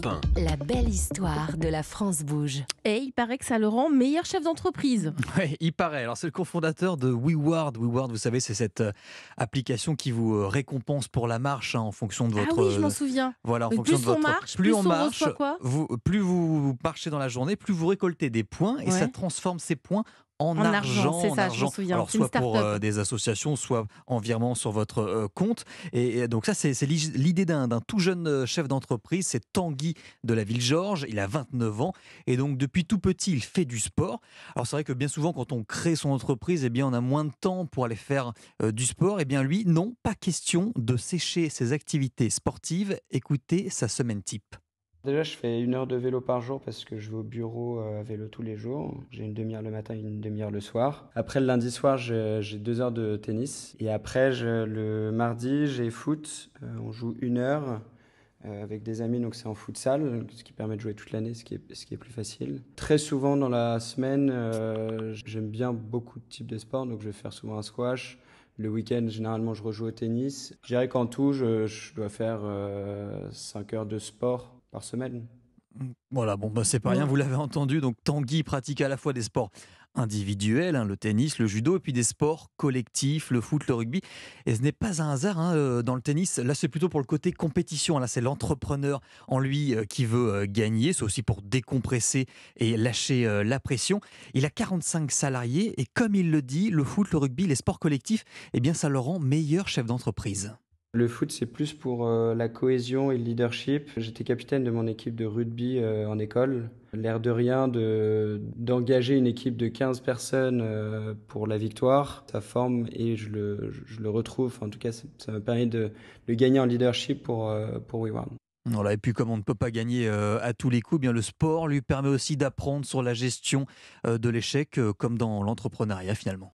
Europe 1. La belle histoire de la France bouge. Et il paraît que ça le rend meilleur chef d'entreprise. Oui, il paraît. Alors, c'est le cofondateur de WeWard. WeWard, vous savez, c'est cette application qui vous récompense pour la marche en fonction de votre. Ah oui, je m'en souviens. Voilà, en Mais fonction plus de votre. on marche, plus on reçoit quoi plus vous marchez dans la journée, plus vous récoltez des points et ça Ouais. transforme ces points en En argent, c'est en ça, je m'en argent. souviens. Alors, C'est une soit pour start-up. des associations, soit en virement sur votre compte. Et donc, ça, c'est l'idée d'un tout jeune chef d'entreprise. C'est Tanguy de la Ville-Georges. Il a 29 ans. Et donc, depuis tout petit, il fait du sport. Alors, c'est vrai que bien souvent, quand on crée son entreprise, eh bien, on a moins de temps pour aller faire du sport. Eh bien, lui, non, pas question de sécher ses activités sportives. Écoutez sa semaine type. Déjà, je fais 1 heure de vélo par jour parce que je vais au bureau à vélo tous les jours. J'ai une demi-heure le matin et une demi-heure le soir. Après, le lundi soir, j'ai 2 heures de tennis. Et après, le mardi, j'ai foot. On joue 1 heure avec des amis, donc c'est en futsal, ce qui permet de jouer toute l'année, ce qui est plus facile. Très souvent dans la semaine, j'aime bien beaucoup de types de sports, donc je vais faire souvent un squash. Le week-end, généralement, je rejoue au tennis. Je dirais qu'en tout, je dois faire 5 heures de sport par semaine. Voilà, bon, bah, c'est pas rien, vous l'avez entendu. Donc, Tanguy pratique à la fois des sports individuels, le tennis, le judo, et puis des sports collectifs, le foot, le rugby. Et ce n'est pas un hasard dans le tennis. Là, c'est plutôt pour le côté compétition. Là, c'est l'entrepreneur en lui qui veut gagner. C'est aussi pour décompresser et lâcher la pression. Il a 45 salariés et comme il le dit, le foot, le rugby, les sports collectifs, eh bien, ça le rend meilleur chef d'entreprise. Le foot, c'est plus pour la cohésion et le leadership. J'étais capitaine de mon équipe de rugby en école. L'air de rien d'engager une équipe de 15 personnes pour la victoire, ça forme et je le retrouve. Enfin, en tout cas, ça me permet de gagner en leadership pour WeWard. Voilà, et puis comme on ne peut pas gagner à tous les coups, eh bien le sport lui permet aussi d'apprendre sur la gestion de l'échec, comme dans l'entrepreneuriat finalement.